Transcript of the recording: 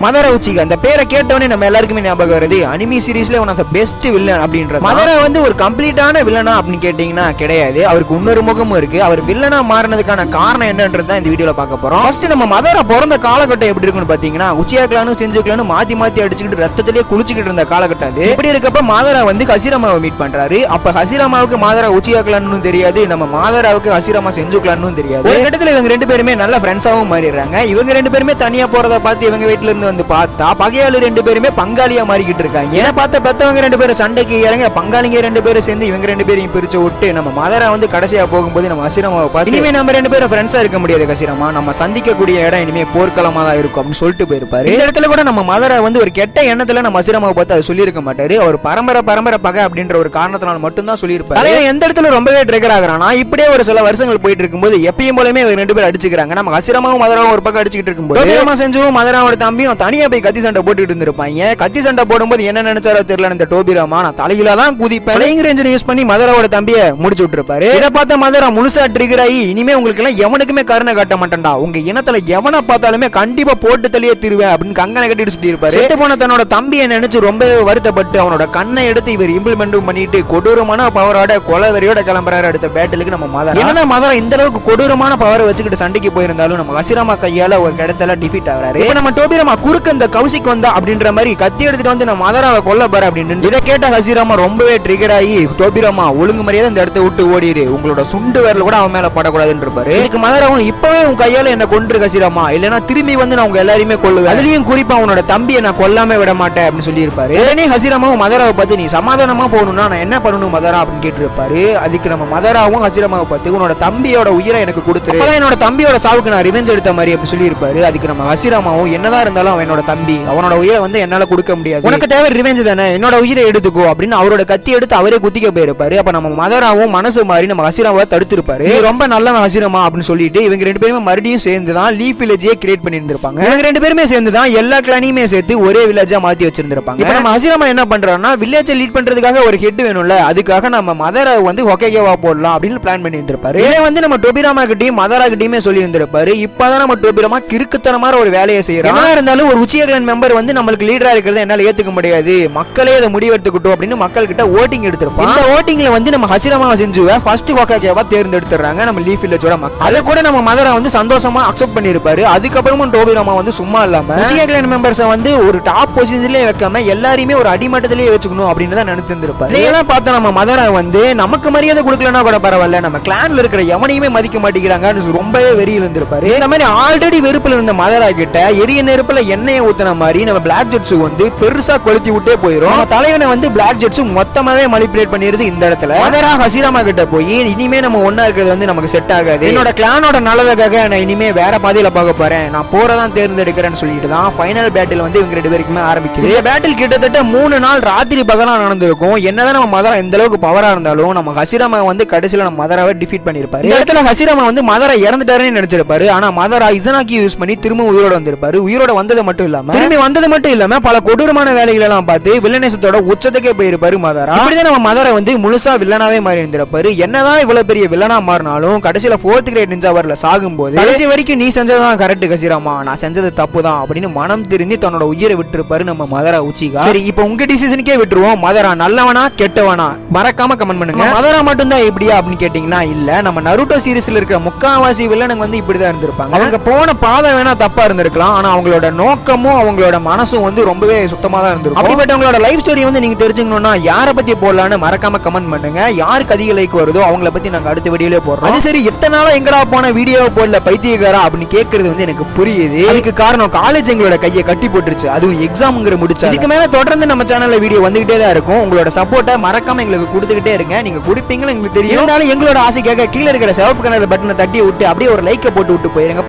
மதரா Uchiha அந்த பேரை கேட்டவனே நம்ம எல்லாருக்குமே ஞாபகம் வருது அனிமி சீரிஸ்ல one of the best villain அப்படின்றது. மதரா வந்து ஒரு கம்ப்ளீட்டான வில்லனா அப்படின்னு கேட்டீங்கன்னா கிடையாது. அவருக்கு இன்னொரு முகமும் இருக்கு. அவர் வில்லனா மாறினதுக்கான காரணம் என்னன்றது தான் இந்த வீடியோல பார்க்க போறோம். ஃபர்ஸ்ட் நம்ம மதரா பிறந்த காலகட்டம் எப்படி இருக்குன்னு பாத்தீங்கன்னா உச்சிகா கிளானும் செஞ்சு கிளானும் மாத்தி மாத்தி அடிச்சுக்கிட்டு ரத்தத்திலேயே குளிச்சுக்கிட்டு இருந்த காலகட்டம் அது. இப்படி இருக்கப்ப மதரா வந்து ஹசிராமாவை மீட் பண்றாரு. அப்ப ஹசிராமாவுக்கு மதரா உச்சிகா கிளான்னு தெரியாது, நம்ம மதராவுக்கு ஹசிராமா செஞ்சு கிளான்னு தெரியாது. ஒரு இடத்துல இவங்க ரெண்டு பேருமே நல்ல ஃப்ரெண்ட்ஸாவும் மாறிடுறாங்க. இவங்க ரெண்டு பேருமே தனியா போறத பார்த்து இவங்க வீட்டுல இருந்து வந்து பார்த்தா பகையாளு ரெண்டு பேருமே பங்காளியா மாறிக்கிட்டு இருக்காங்க. ஏன்னா பார்த்த பெத்தவங்க ரெண்டு பேரும் சண்டைக்கு இறங்க பங்காளிங்க ரெண்டு பேரும் சேர்ந்து இவங்க ரெண்டு பேரையும் பிரிச்சு விட்டு நம்ம மதரா வந்து கடைசியா போகும்போது நம்ம ஹசிராமாவை பார்த்து இனிமே நம்ம ரெண்டு பேரும் ஃப்ரெண்ட்ஸா இருக்க முடியாது ஹசிராமா, நம்ம சந்திக்கக்கூடிய இடம் இனிமே போர்க்களமா தான் இருக்கும் அப்படின்னு சொல்லிட்டு போயிருப்பாரு. இந்த இடத்துல கூட நம்ம மதரா வந்து ஒரு கெட்ட எண்ணத்துல நம்ம ஹசிராமாவை பார்த்து அதை சொல்லியிருக்க மாட்டாரு. அவர் பரம்பரை பகை அப்படின்ற ஒரு காரணத்தினால மட்டும் தான் சொல்லியிருப்பாரு. எந்த இடத்துல ரொம்பவே ட்ரிகர் ஆகுறானா இப்படியே ஒரு சில வருஷங்கள் போயிட்டு இருக்கும்போது எப்பயும் போலமே ரெண்டு பேரும் அடிச்சுக்கிறாங்க. நம்ம ஹசிராமாவும் மதராவும் ஒரு பக்கம் அடிச்சுக்கிட்டு இருக்கும்போது செஞ்சும் மதராவோட தம்பியும் தனியா போய் கத்தி சண்டை போட்டுட்டு இருந்திருப்பாங்க. கத்தி சண்டை போடும்போது என்ன நினைச்சாரோ தெரியல இந்த டோபிராமா, நான் தலையில தான் குதிப்பேன் ஃப்ளையிங் ரேஞ்ச் யூஸ் பண்ணி மதராவோட தம்பியை முடிச்சு விட்டுருப்பாரு. இதை பார்த்த மதரா முழுசா ட்ரிகர் ஆகி இனிமே உங்களுக்கு எல்லாம் எவனுக்குமே கருணை காட்ட மாட்டேன்டா, உங்க இனத்துல எவனை பார்த்தாலுமே கண்டிப்பா போட்டு தள்ளியே திருவேன் அப்படின்னு கங்கனை கட்டிட்டு சுத்தி இருப்பாரு. செத்து போன தன்னோட தம்பியை நினைச்சு ரொம்ப வருத்தப்பட்டு அவனோட கண்ணை எடுத்து இவர் இம்ப்ளிமெண்ட் பண்ணிட்டு கொடூரமான பவரோட கொலவெறியோட கிளம்புறாரு அடுத்த பேட்டிலுக்கு நம்ம மதரா. என்னன்னா மதரா இந்த அளவுக்கு கொடூரமான பவரை வச்சுக்கிட்டு சண்டைக்கு போயிருந்தாலும் நம்ம ஹசிராமா கையால ஒரு இடத்துல டிஃபீட் ஆகிறாரு. நம்ம டோபிராமா குறுக்க இந்த கௌசிக் வந்தா அப்படின்ற மாதிரி கத்தி எடுத்துட்டு வந்து நம்ம மதராவை கொல்ல பாரு அப்படின்னு இதை கேட்ட ஹசிராமா ரொம்பவே ட்ரிகர் ஆகி டோபிராமா ஒழுங்கு மரியாதை இந்த இடத்த விட்டு ஓடிரு, உங்களோட சுண்டு விரல் கூட அவன் மேல படக்கூடாதுன்னு இருப்பாரு. இதுக்கு மதராவும் இப்பவே உன் கையால என்ன கொன்று ஹசிராமா, இல்லைன்னா திரும்பி வந்து நான் உங்க எல்லாரையுமே கொல்லுவேன், அதுலயும் குறிப்பா உன்னோட தம்பியை நான் கொல்லாம விட மாட்டேன் அப்படின்னு சொல்லி இருப்பாரு. உடனே ஹசிராமாவும் மதராவை பார்த்து நீ சமாதானமா போகணும்னா நான் என்ன பண்ணணும் மதரா அப்படின்னு கேட்டு இருப்பாரு. அதுக்கு நம்ம மதராவும் ஹசிராமாவை பார்த்து உன்னோட தம்பியோட உயிரை எனக்கு கொடுத்துரு, என்னோட தம்பியோட சாவுக்கு நான் ரிவெஞ்ச் எடுத்த மாதிரி அப்படின்னு சொல்லி இருப்பாரு. அதுக்கு நம்ம ஹசிராமாவும் என்னதான் இருந்தாலும் அவனோட தம்பி, அவனோட உயிரை வந்து என்னால கொடுக்க முடியாது, உனக்கு தேவை ரிவெஞ்ச் தானே, என்னோட உயிரை எடுத்துக்கோ அப்படின்னு அவரோட கத்தி எடுத்து அவரே குத்திக்க போயிருப்பாரு. அப்ப நம்ம மதராவும் மனசு மாறி நம்ம ஹசிராமாவை தடுத்திருப்பாரு. ரொம்ப நல்ல ஹசிராமா அப்படின்னு சொல்லிட்டு இவங்க ரெண்டு பேருமே மறுபடியும் சேர்ந்து தான் லீஃப் வில்லேஜே கிரியேட் பண்ணியிருந்திருப்பாங்க. இவங்க ரெண்டு பேருமே சேர்ந்து தான் எல்லா கிளானையுமே சேர்த்து ஒரே வில்லேஜா மாத்தி வச்சிருந்திருப்பாங்க. நம்ம ஹசிராமா என்ன பண்றாருன்னா வில்லேஜை லீட் பண்றதுக்காக ஒரு ஹெட் வேணும்ல, அதுக்காக நம்ம மதரா வந்து ஹொகேகேவா போடலாம் அப்படின்னு பிளான் பண்ணி இருந்திருப்பாரு. இதை வந்து நம்ம டோபிராமா கிட்டையும் மதரா கிட்டையுமே சொல்லி இருந்திருப்பாரு. இப்பதான் நம்ம டோபிராமா கிறுக்குத்தனமான ஒரு வேலையை செய்யறோம். என்ன இருந்தாலும் ஒரு உச்சிகா கிளான் மெம்பர் வந்து நம்மளுக்கு லீடரா இருக்கிறத என்னால ஏத்துக்க முடியாது, மக்களே அதை முடிவெடுத்துக்கிட்டோம் அப்படின்னு மக்கள் கிட்ட ஓட்டிங் எடுத்திருப்போம். இந்த ஓட்டிங்ல வந்து நம்ம ஹசிராமா செஞ்சுவ ஃபர்ஸ்ட் ஹொகேகேவா தேர்ந்தெடுத்துறாங்க நம்ம லீஃப் வில்லேஜோட மக்கள். அதை கூட நம்ம மதரா வந்து சந்தோஷமா அக்செப்ட் பண்ணிருப்பாரு. அதுக்கப்புறமும் டோபிராமா வந்து சும்மா இல்லாம உச்சிகா கிளான் மெம்பர்ஸை வந்து ஒரு டாப் பொசிஷன்லயே வைக்காம எல்லாரையுமே ஒரு அடிமட்டத்திலேயே வச்சுக்கணும் அப்படின்னு தான் நினைச்சிருந்திருப்பாரு. இதெல்லாம் பார்த்தா நம்ம மதரா வந்து நமக்கு மரியாதை கொடுக்கலன்னா கூட பரவாயில்ல, நம்ம கிளான்ல இருக்கிற எவனையுமே மதிக்க மாட்டேங்கிறாங்கன்னு ரொம்பவே வெறியில் இருந்திருப்பாரு. இந்த மாதிரி ஆல்ரெடி வெறுப்புல இருந்த மதரா கிட்ட எரிய நெருப்புல எண்ணெயை ஊத்தின மாதிரி நம்ம பிளாக் ஜெட்ஸ் வந்து பெருசா கொளுத்தி விட்டே போயிரும். நம்ம தலைவனை வந்து பிளாக் ஜெட்ஸ் மொத்தமாவே மனிபுலேட் பண்ணிருது. இந்த இடத்துல மதரா ஹசிராமா கிட்ட போய் இனிமே நம்ம ஒன்னா இருக்கிறது வந்து நமக்கு செட் ஆகாது, என்னோட கிளானோட நல்லதுக்காக நான் இனிமே வேற பாதையில பார்க்க போறேன், நான் போறதான் தேர்ந்தெடுக்கிறேன்னு சொல்லிட்டு தான் ஃபைனல் பேட்டில் வந்து இவங்க ரெண்டு பேருக்குமே ஆரம்பிக்குது. இந்த பேட்டில் கிட்டத்தட்ட 3 நாள் ராத்திரி பகலா நடந்திருக்கும். என்னதான் நம்ம மதரா இந்த அளவுக்கு பவரா இருந்தாலும் நம்ம ஹசிராமா வந்து கடைசியில நம்ம மதராவை டிஃபீட் பண்ணிருப்பாரு. இந்த இடத்துல ஹசிராமா வந்து மதரா இறந்துட்டாருன்னு நினைச்சிருப்பாரு. ஆனா மதரா இசனாக்கி யூஸ் பண்ணி திரும்ப உயிரோட வந்திருப்பாரு. உயிரோட வந்தது மட்டும் இல்லாம திரும்பி வந்தது மட்டும் இல்லாம பல கொடூரமான வேலைகள் எல்லாம் பார்த்து வில்லனேசத்தோட உச்சத்துக்கே போயிருப்பாரு மதரா. இப்படிதான் நம்ம மதரா வந்து முழுசா வில்லனாவே மாறி இருந்திருப்பாரு. என்னதான் இவ்வளவு பெரிய வில்லனா மாறினாலும் கடைசியில 4th கிரேட் நிஞ்சா வரல சாகும்போது கடைசி வரைக்கும் நீ செஞ்சதான் கரெக்ட் ஹசிராமா, நான் செஞ்சது தப்பு தான் அப்படின்னு மனம் திருந்தி தன்னோட உயிரை விட்டுருப்பாரு நம்ம மதரா உச்சிகா. சரி இப்போ உங்க டிசிஷனுக்கே விட்டுருவோம், மதரா நல்லவனா கெட்டவனா மறக்காம கமெண்ட் பண்ணுங்க. மதரா மட்டும் தான் இப்படியா அப்படின்னு கேட்டீங்கன்னா இல்ல, நம்ம நருட்டோ சீரிஸ்ல இருக்கிற முக்காவாசி வில்லனுங்க வந்து இப்படிதான் இருந்திருப்பாங்க. அவங்க போன பாதை வேணா தப்பா இருந்திருக்கலாம், ஆனா அவங்களோட நோக்கமும் அவங்களோட மனசும் வந்து ரொம்பவே சுத்தமா தான் இருந்திருக்கும். அப்படிப்பட்ட அவங்களோட லைஃப் ஸ்டோரி வந்து நீங்க தெரிஞ்சுக்கணும்னா யாரை பத்தி போடலான்னு மறக்காம கமெண்ட் பண்ணுங்க. யாருக்கு அதிக லைக் வருதோ அவங்கள பத்தி நாங்க அடுத்த வீடியோல போடுறோம். அது சரி எத்தனை நாளா எங்கடா போன வீடியோ போடல பைத்தியக்காரா அப்படின்னு கேட்கறது வந்து எனக்கு புரியுது. அதுக்கு காரணம் காலேஜ் எங்களோட கையை கட்டி போட்டுருச்சு, அதுவும் எக்ஸாம்ங்கிற முடிச்சு. இதுக்கு மேல தொடர்ந்து நம்ம சேனல்ல வீடியோ வந்துகிட்டே தான் இருக்கும். உங்களோட சப்போர்ட்டை மறக்காம எங்களுக்கு கொடுத்துக்கிட்டே இருங்க. நீங்க கொடுப்பீங்கன்னு எங்களுக்கு தெரியும். எங்களோட ஆசைக்காக கீழே இருக்கிற சிவப்பு கலர் பட்டனை தட்டி விட்டு அப்படியே ஒரு லைக்கை போட்டு விட்டு போயிருங்க.